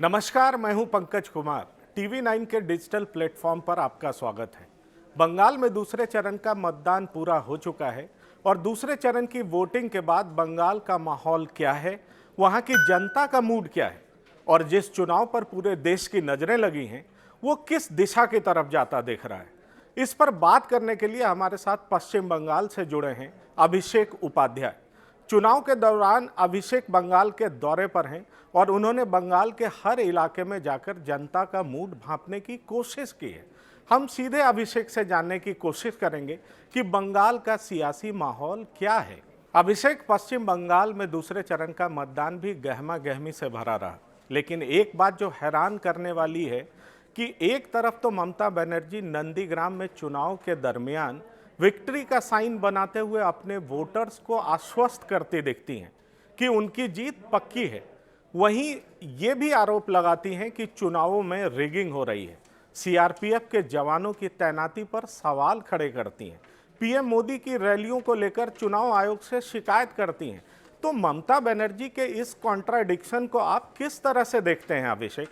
नमस्कार, मैं हूं पंकज कुमार। टीवी 9 के डिजिटल प्लेटफॉर्म पर आपका स्वागत है। बंगाल में दूसरे चरण का मतदान पूरा हो चुका है और दूसरे चरण की वोटिंग के बाद बंगाल का माहौल क्या है, वहां की जनता का मूड क्या है और जिस चुनाव पर पूरे देश की नजरें लगी हैं वो किस दिशा की तरफ जाता दिख रहा है। इस पर बात करने के लिए हमारे साथ पश्चिम बंगाल से जुड़े हैं अभिषेक उपाध्याय। चुनाव के दौरान अभिषेक बंगाल के दौरे पर हैं और उन्होंने बंगाल के हर इलाके में जाकर जनता का मूड भांपने की कोशिश की है। हम सीधे अभिषेक से जानने की कोशिश करेंगे कि बंगाल का सियासी माहौल क्या है। अभिषेक, पश्चिम बंगाल में दूसरे चरण का मतदान भी गहमा गहमी से भरा रहा, लेकिन एक बात जो हैरान करने वाली है कि एक तरफ तो ममता बनर्जी नंदीग्राम में चुनाव के दरमियान विक्ट्री का साइन बनाते हुए अपने वोटर्स को आश्वस्त करती दिखती हैं कि उनकी जीत पक्की है, वहीं ये भी आरोप लगाती हैं कि चुनावों में रिगिंग हो रही है। सीआरपीएफ के जवानों की तैनाती पर सवाल खड़े करती हैं। पीएम मोदी की रैलियों को लेकर चुनाव आयोग से शिकायत करती हैं। तो ममता बनर्जी के इस कॉन्ट्राडिक्शन को आप किस तरह से देखते हैं अभिषेक?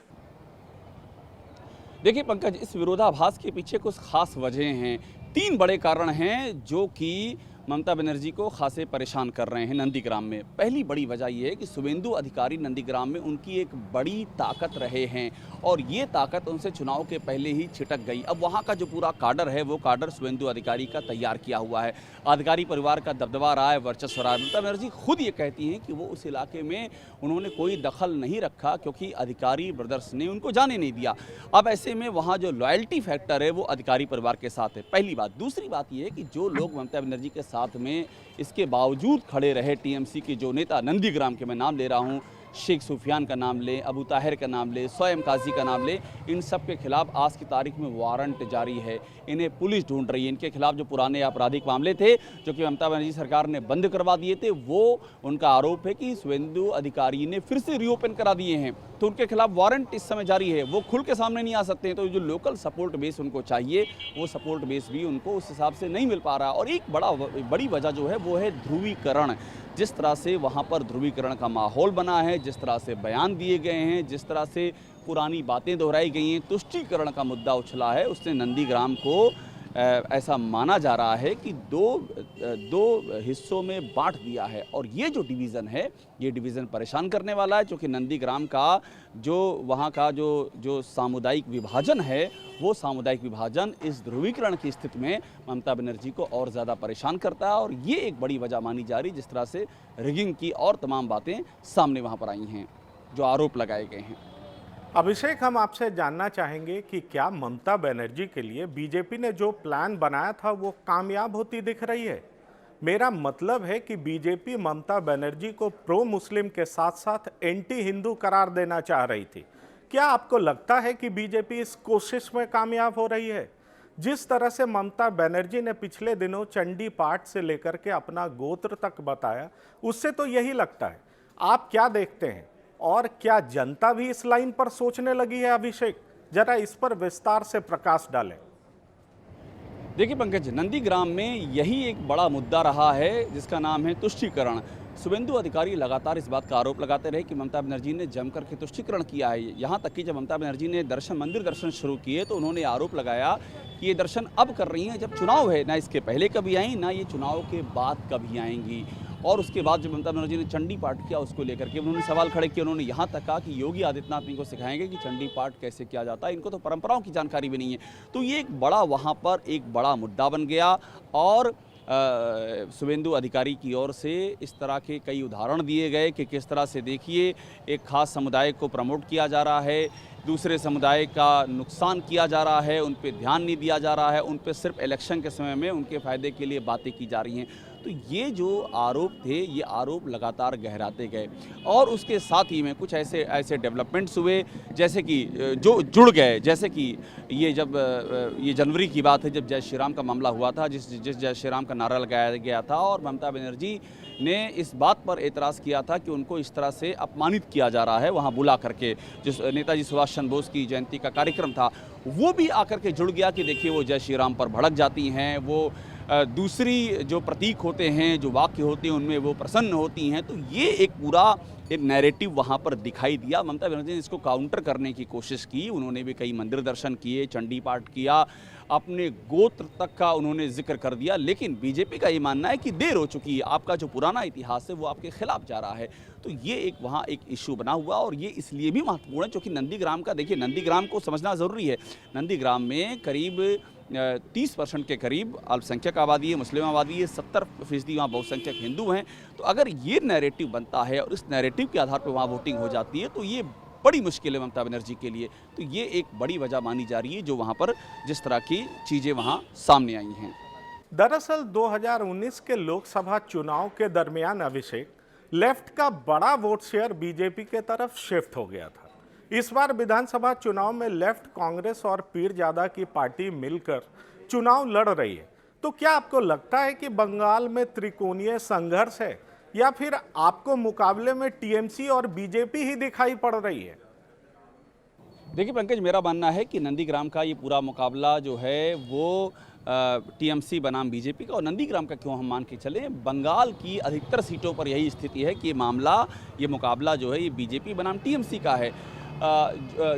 देखिए पंकज, इस विरोधाभास के पीछे कुछ खास वजह हैं। 3 बड़े कारण हैं जो कि ममता बनर्जी को खासे परेशान कर रहे हैं नंदीग्राम में। पहली बड़ी वजह यह है कि शुभेंदु अधिकारी नंदीग्राम में उनकी एक बड़ी ताकत रहे हैं और ये ताकत उनसे चुनाव के पहले ही छिटक गई। अब वहाँ का जो पूरा काडर है वो काडर शुभेंदु अधिकारी का तैयार किया हुआ है। अधिकारी परिवार का दबदबा रहा है, वर्चस्व रहा है। ममता बनर्जी खुद ये कहती हैं कि वो उस इलाके में उन्होंने कोई दखल नहीं रखा क्योंकि अधिकारी ब्रदर्स ने उनको जाने नहीं दिया। अब ऐसे में वहाँ जो लॉयल्टी फैक्टर है वो अधिकारी परिवार के साथ है, पहली बात। दूसरी बात ये है कि जो लोग ममता बनर्जी के साथ में इसके बावजूद खड़े रहे, टीएमसी के जो नेता नंदीग्राम के मैं नाम ले रहा हूँ, शेख सुफियान का नाम ले, अबू ताहिर का नाम ले, सोएम काजी का नाम ले, इन सब के खिलाफ आज की तारीख में वारंट जारी है। इन्हें पुलिस ढूंढ रही है। इनके खिलाफ जो पुराने आपराधिक मामले थे जो कि ममता बनर्जी सरकार ने बंद करवा दिए थे, वो उनका आरोप है कि शुभेंदु अधिकारी ने फिर से रीओपन करा दिए हैं, तो उनके खिलाफ वारंट इस समय जारी है। वो खुल के सामने नहीं आ सकते हैं। तो जो लोकल सपोर्ट बेस उनको चाहिए वो सपोर्ट बेस भी उनको उस हिसाब से नहीं मिल पा रहा। और एक बड़ी वजह जो है वो है ध्रुवीकरण। जिस तरह से वहाँ पर ध्रुवीकरण का माहौल बना है, जिस तरह से बयान दिए गए हैं, जिस तरह से पुरानी बातें दोहराई गई हैं, तुष्टीकरण का मुद्दा उछला है, उसने नंदीग्राम को ऐसा माना जा रहा है कि दो हिस्सों में बांट दिया है। और ये जो डिवीज़न है, ये डिवीज़न परेशान करने वाला है, क्योंकि नंदीग्राम का जो वहाँ का जो सामुदायिक विभाजन है, वो सामुदायिक विभाजन इस ध्रुवीकरण की स्थिति में ममता बनर्जी को और ज़्यादा परेशान करता है। और ये एक बड़ी वजह मानी जा रही, जिस तरह से रिगिंग की और तमाम बातें सामने वहाँ पर आई हैं, जो आरोप लगाए गए हैं। अभिषेक, हम आपसे जानना चाहेंगे कि क्या ममता बनर्जी के लिए बीजेपी ने जो प्लान बनाया था वो कामयाब होती दिख रही है? मेरा मतलब है कि बीजेपी ममता बनर्जी को प्रो मुस्लिम के साथ साथ एंटी हिंदू करार देना चाह रही थी। क्या आपको लगता है कि बीजेपी इस कोशिश में कामयाब हो रही है? जिस तरह से ममता बनर्जी ने पिछले दिनों चंडी पाठ से लेकर के अपना गोत्र तक बताया, उससे तो यही लगता है। आप क्या देखते हैं और क्या जनता भी इस लाइन पर सोचने लगी है? अभिषेक, जरा इस पर विस्तार से प्रकाश डालें। देखिए पंकज, नंदीग्राम में यही एक बड़ा मुद्दा रहा है जिसका नाम है तुष्टीकरण। शुभेंदु अधिकारी लगातार इस बात का आरोप लगाते रहे कि ममता बनर्जी ने जम करके तुष्टीकरण किया है। यहाँ तक कि जब ममता बनर्जी ने मंदिर दर्शन शुरू किए तो उन्होंने आरोप लगाया कि ये दर्शन अब कर रही हैं जब चुनाव है, ना इसके पहले कभी आई, ना ये चुनाव के बाद कभी आएंगी। और उसके बाद जब ममता बनर्जी ने चंडी पाठ किया उसको लेकर के उन्होंने सवाल खड़े किए। उन्होंने यहाँ तक कहा कि योगी आदित्यनाथ इनको सिखाएंगे कि चंडी पाठ कैसे किया जाता है, इनको तो परंपराओं की जानकारी भी नहीं है। तो ये एक बड़ा वहाँ पर एक बड़ा मुद्दा बन गया। और शुभेंदु अधिकारी की ओर से इस तरह के कई उदाहरण दिए गए कि किस तरह से देखिए एक खास समुदाय को प्रमोट किया जा रहा है, दूसरे समुदाय का नुकसान किया जा रहा है, उन पे ध्यान नहीं दिया जा रहा है, उन पे सिर्फ इलेक्शन के समय में उनके फ़ायदे के लिए बातें की जा रही हैं। तो ये जो आरोप थे, ये आरोप लगातार गहराते गए। और उसके साथ ही में कुछ ऐसे डेवलपमेंट्स हुए जैसे कि जो जुड़ गए, जैसे कि ये जब ये जनवरी की बात है जब जय श्री राम का मामला हुआ था, जिस जय श्री राम का नारा लगाया गया था और ममता बनर्जी ने इस बात पर एतराज़ किया था कि उनको इस तरह से अपमानित किया जा रहा है वहाँ बुला करके। जिस नेताजी सुभाष चंद्र बोस की जयंती का कार्यक्रम था वो भी आकर के जुड़ गया कि देखिए वो जय श्री राम पर भड़क जाती हैं, वो दूसरी जो प्रतीक होते हैं, जो वाक्य होते हैं, उनमें वो प्रसन्न होती हैं। तो ये एक पूरा एक नैरेटिव वहाँ पर दिखाई दिया। ममता बनर्जी ने इसको काउंटर करने की कोशिश की, उन्होंने भी कई मंदिर दर्शन किए, चंडी पाठ किया, अपने गोत्र तक का उन्होंने जिक्र कर दिया। लेकिन बीजेपी का ये मानना है कि देर हो चुकी है, आपका जो पुराना इतिहास है वो आपके खिलाफ जा रहा है। तो ये एक वहाँ एक इशू बना हुआ, और ये इसलिए भी महत्वपूर्ण है क्योंकि नंदीग्राम का, देखिए नंदीग्राम को समझना ज़रूरी है। नंदीग्राम में करीब 30% के करीब अल्पसंख्यक आबादी है, मुस्लिम आबादी है, 70% वहाँ बहुसंख्यक हिंदू हैं। तो अगर ये नैरेटिव बनता है और इस नैरेटिव के आधार पर वहाँ वोटिंग हो जाती है तो ये बड़ी मुश्किल है ममता बनर्जी के लिए। तो ये एक बड़ी वजह मानी जा रही है जो वहाँ पर जिस तरह की चीज़ें वहाँ सामने आई हैं। दरअसल 2019 के लोकसभा चुनाव के दरमियान अभिषेक, लेफ्ट का बड़ा वोट शेयर बीजेपी के तरफ शिफ्ट हो गया था। इस बार विधानसभा चुनाव में लेफ्ट, कांग्रेस और पीरजादा की पार्टी मिलकर चुनाव लड़ रही है। तो क्या आपको लगता है कि बंगाल में त्रिकोणीय संघर्ष है, या फिर आपको मुकाबले में टीएमसी और बीजेपी ही दिखाई पड़ रही है? देखिए पंकज, मेरा मानना है कि नंदीग्राम का ये पूरा मुकाबला जो है वो टीएमसी बनाम बीजेपी का, और नंदीग्राम का क्यों हम मान के चलें, बंगाल की अधिकतर सीटों पर यही स्थिति है कि ये मुकाबला जो है ये बीजेपी बनाम टीएमसी का है।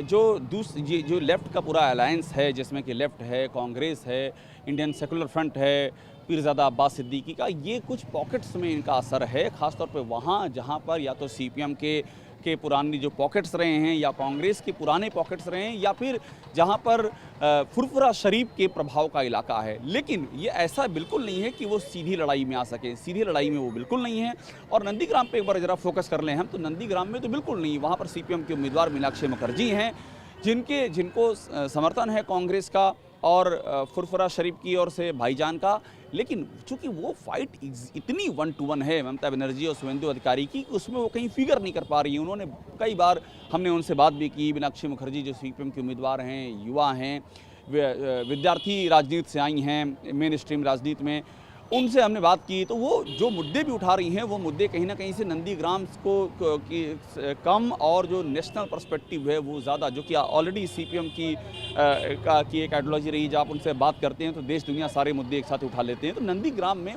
जो लेफ्ट का पूरा अलायंस है, जिसमें कि लेफ्ट है, कांग्रेस है, इंडियन सेकुलर फ्रंट है, पीरजादा अब्बास सिद्दीकी का, ये कुछ पॉकेट्स में इनका असर है, ख़ासतौर पे वहाँ जहाँ पर या तो सीपीएम के पुरानी जो पॉकेट्स रहे हैं, या कांग्रेस के पुराने पॉकेट्स रहे हैं, या फिर जहाँ पर फुरफुरा शरीफ के प्रभाव का इलाका है। लेकिन ये ऐसा बिल्कुल नहीं है कि वो सीधी लड़ाई में आ सके, सीधी लड़ाई में वो बिल्कुल नहीं है। और नंदीग्राम पे एक बार ज़रा फोकस कर लें हम, तो नंदीग्राम में तो बिल्कुल नहीं, वहाँ पर सीपीएम के उम्मीदवार मीनाक्षी मुखर्जी हैं, जिनको समर्थन है कांग्रेस का और फुरफुरा शरीफ की ओर से भाईजान का। लेकिन चूंकि वो फाइट इतनी 1-to-1 है ममता बनर्जी और शुभेंदु अधिकारी की, उसमें वो कहीं फिगर नहीं कर पा रही है। उन्होंने कई बार, हमने उनसे बात भी की, मीनाक्षी मुखर्जी जो सीपीएम के उम्मीदवार हैं, युवा हैं, विद्यार्थी राजनीति से आई हैं, मेन स्ट्रीम राजनीति में, उनसे हमने बात की, तो वो जो मुद्दे भी उठा रही हैं वो मुद्दे कहीं ना कहीं से नंदीग्राम को कम, और जो नेशनल पर्सपेक्टिव है वो ज़्यादा, जो कि ऑलरेडी सीपीएम की एक आइडियोलॉजी रही, जब आप उनसे बात करते हैं तो देश दुनिया सारे मुद्दे एक साथ उठा लेते हैं। तो नंदीग्राम में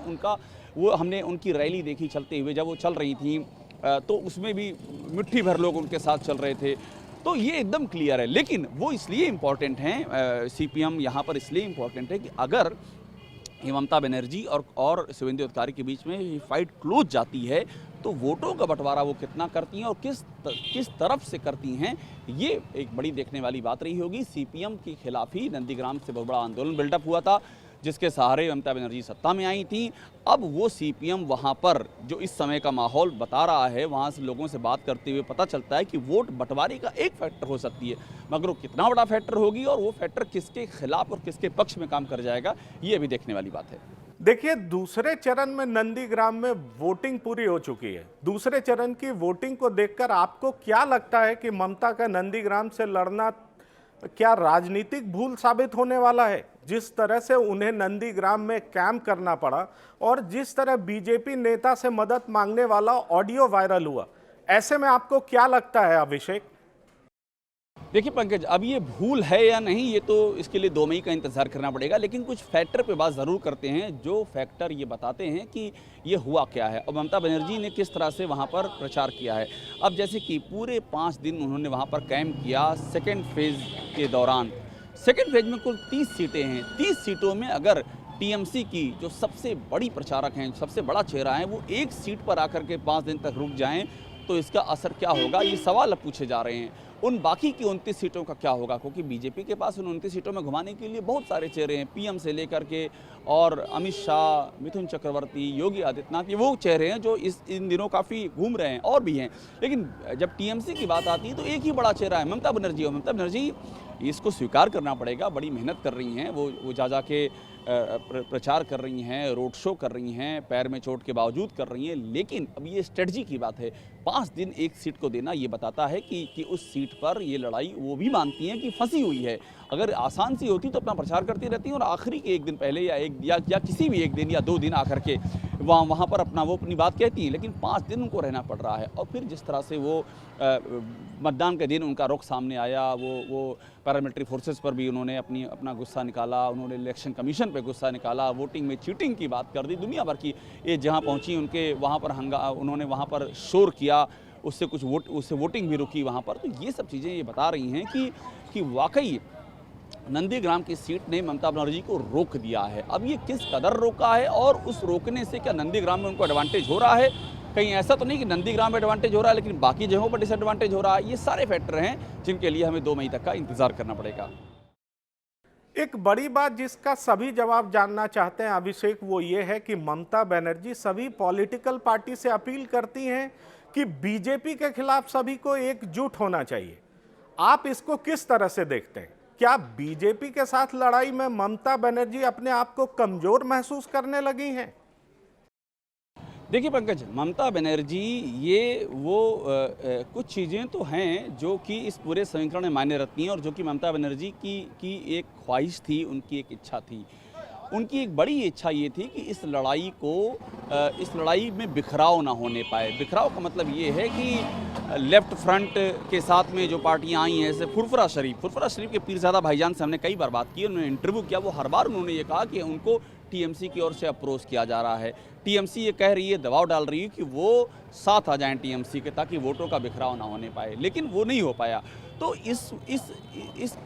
हमने उनकी रैली देखी चलते हुए, जब वो चल रही थी तो उसमें भी मुट्ठी भर लोग उनके साथ चल रहे थे। तो ये एकदम क्लियर है। लेकिन वो इसलिए इम्पॉर्टेंट हैं, सीपीएम यहाँ पर इसलिए इम्पॉर्टेंट है कि अगर ममता बनर्जी और शुभेंदु अधिकारी के बीच में ये फाइट क्लोज जाती है तो वोटों का बंटवारा वो कितना करती हैं और किस तरफ से करती हैं, ये एक बड़ी देखने वाली बात रही होगी। सीपीएम के खिलाफ ही नंदीग्राम से बहुत बड़ा आंदोलन बिल्डअप हुआ था, जिसके सहारे ममता बनर्जी सत्ता में आई थी। अब वो सीपीएम वहाँ पर जो इस समय का माहौल बता रहा है, वहाँ से लोगों से बात करते हुए पता चलता है कि वोट बंटवारे का एक फैक्टर हो सकती है, मगर वो कितना बड़ा फैक्टर होगी और वो फैक्टर किसके खिलाफ और किसके पक्ष में काम कर जाएगा, ये अभी देखने वाली बात है। देखिए, दूसरे चरण में नंदीग्राम में वोटिंग पूरी हो चुकी है। दूसरे चरण की वोटिंग को देखकर आपको क्या लगता है कि ममता का नंदीग्राम से लड़ना क्या राजनीतिक भूल साबित होने वाला है? जिस तरह से उन्हें नंदीग्राम में कैंप करना पड़ा और जिस तरह बीजेपी नेता से मदद मांगने वाला ऑडियो वायरल हुआ, ऐसे में आपको क्या लगता है अभिषेक? देखिए पंकज, अब ये भूल है या नहीं, ये तो इसके लिए 2 मई का इंतजार करना पड़ेगा। लेकिन कुछ फैक्टर पे बात ज़रूर करते हैं, जो फैक्टर ये बताते हैं कि ये हुआ क्या है और ममता बनर्जी ने किस तरह से वहाँ पर प्रचार किया है। अब जैसे कि पूरे 5 दिन उन्होंने वहाँ पर कैंप किया। सेकेंड फेज़ के दौरान, सेकेंड फेज में कुल 30 सीटें हैं। 30 सीटों में अगर टीएमसी की जो सबसे बड़ी प्रचारक हैं, सबसे बड़ा चेहरा है, वो एक सीट पर आकर के 5 दिन तक रुक जाएं तो इसका असर क्या होगा, ये सवाल अब पूछे जा रहे हैं। उन बाकी की 29 सीटों का क्या होगा, क्योंकि बीजेपी के पास उन 29 सीटों में घुमाने के लिए बहुत सारे चेहरे हैं, पीएम से लेकर के और अमित शाह, मिथुन चक्रवर्ती, योगी आदित्यनाथ, ये वो चेहरे हैं जो इन दिनों काफ़ी घूम रहे हैं, और भी हैं। लेकिन जब टीएमसी की बात आती है तो एक ही बड़ा चेहरा है, ममता बनर्जी। और ममता बनर्जी, इसको स्वीकार करना पड़ेगा, बड़ी मेहनत कर रही हैं, वो जा के प्रचार कर रही हैं, रोड शो कर रही हैं, पैर में चोट के बावजूद कर रही हैं। लेकिन अब ये स्ट्रेटजी की बात है, 5 दिन एक सीट को देना ये बताता है कि उस सीट पर ये लड़ाई वो भी मानती हैं कि फंसी हुई है। अगर आसान सी होती तो अपना प्रचार करती रहती हैं और आखिरी के एक दिन पहले या किसी भी एक दिन या 2 दिन आकर के वहाँ पर वो अपनी बात कहती हैं। लेकिन 5 दिन उनको रहना पड़ रहा है। और फिर जिस तरह से वो मतदान के दिन उनका रुख सामने आया, वो पैरामिलिट्री फोर्सेस पर भी उन्होंने अपना गुस्सा निकाला, उन्होंने इलेक्शन कमीशन पे गुस्सा निकाला, वोटिंग में चीटिंग की बात कर दी, दुनिया भर की ये जहाँ पहुँची उनके वहाँ पर उन्होंने वहाँ पर शोर किया, उससे वोटिंग भी रुकी वहाँ पर। तो ये सब चीज़ें ये बता रही हैं कि वाकई नंदीग्राम की सीट ने ममता बनर्जी को रोक दिया है। अब ये किस कदर रोका है और उस रोकने से क्या नंदीग्राम में उनको एडवांटेज हो रहा है? कहीं ऐसा तो नहीं कि नंदीग्राम में एडवांटेज हो रहा है लेकिन बाकी जगहों पर डिसएडवांटेज हो रहा है? ये सारे फैक्टर हैं जिनके लिए हमें 2 मई तक का इंतजार करना पड़ेगा। एक बड़ी बात जिसका सभी जवाब जानना चाहते हैं अभिषेक, वो ये है कि ममता बनर्जी सभी पॉलिटिकल पार्टी से अपील करती हैं कि बीजेपी के खिलाफ सभी को एकजुट होना चाहिए। आप इसको किस तरह से देखते हैं? क्या बीजेपी के साथ लड़ाई में ममता बनर्जी अपने आप को कमजोर महसूस करने लगी हैं? देखिए पंकज, ममता बनर्जी ये कुछ चीज़ें तो हैं जो कि इस पूरे समीकरण में मायने रखती हैं और जो कि ममता बनर्जी की एक ख्वाहिश थी, उनकी एक इच्छा थी। उनकी एक बड़ी इच्छा ये थी कि इस लड़ाई में बिखराव ना होने पाए। बिखराव का मतलब ये है कि लेफ्ट फ्रंट के साथ में जो पार्टियां आई हैं, जैसे फुरफुरा शरीफ के पीरज़ादा भाईजान से हमने कई बार बात की, उन्होंने इंटरव्यू किया, वो हर बार उन्होंने ये कहा कि उनको टीएमसी की ओर से अप्रोच किया जा रहा है। टीएमसी ये कह रही है, दबाव डाल रही है कि वो साथ आ जाएं टीएमसी के, ताकि वोटों का बिखराव ना होने पाए, लेकिन वो नहीं हो पाया। तो इस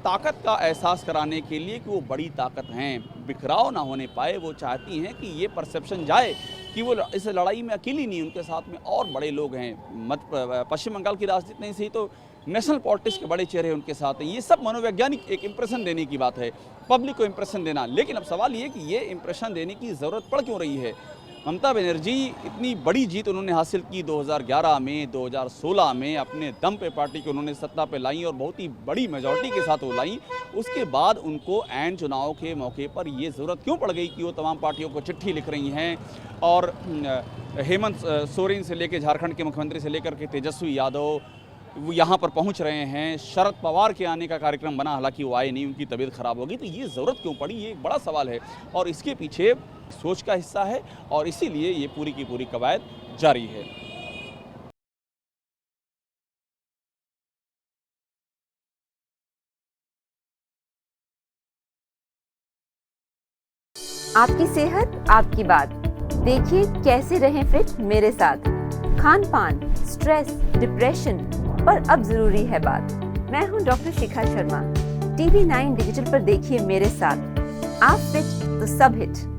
ताकत का एहसास कराने के लिए कि वो बड़ी ताकत हैं, बिखराव ना होने पाए, वो चाहती हैं कि ये परसेप्शन जाए कि वो इस लड़ाई में अकेली नहीं, उनके साथ में और बड़े लोग हैं। पश्चिम बंगाल की राजनीति नहीं सही तो नेशनल पॉलिटिक्स के बड़े चेहरे उनके साथ हैं। ये सब मनोवैज्ञानिक एक इंप्रेशन देने की बात है, पब्लिक को इंप्रेशन देना। लेकिन अब सवाल ये कि ये इंप्रेशन देने की ज़रूरत पड़ क्यों रही है? ममता बनर्जी इतनी बड़ी जीत उन्होंने हासिल की 2011 में, 2016 में, अपने दम पे पार्टी को उन्होंने सत्ता पे लाई और बहुत ही बड़ी मेजॉरिटी के साथ वो लाई। उसके बाद उनको ऐन चुनाव के मौके पर ये ज़रूरत क्यों पड़ गई कि वो तमाम पार्टियों को चिट्ठी लिख रही हैं और हेमंत सोरेन से लेकर झारखंड के मुख्यमंत्री से लेकर के तेजस्वी यादव वो यहाँ पर पहुँच रहे हैं। शरद पवार के आने का कार्यक्रम बना, हालांकि वो आए नहीं, उनकी तबीयत खराब हो गई। तो ये ज़रूरत क्यों पड़ी, ये एक बड़ा सवाल है और इसके पीछे सोच का हिस्सा है और इसीलिए ये पूरी की पूरी कवायद जारी है। आपकी सेहत आपकी बात। देखिए कैसे रहें फिट मेरे साथ। खान पान, स्ट्रेस, डिप्रेशन पर अब जरूरी है बात। मैं हूं doctor Shikha Sharma. TV9 digital पर देखिए मेरे साथ। आप फिट तो सब हिट।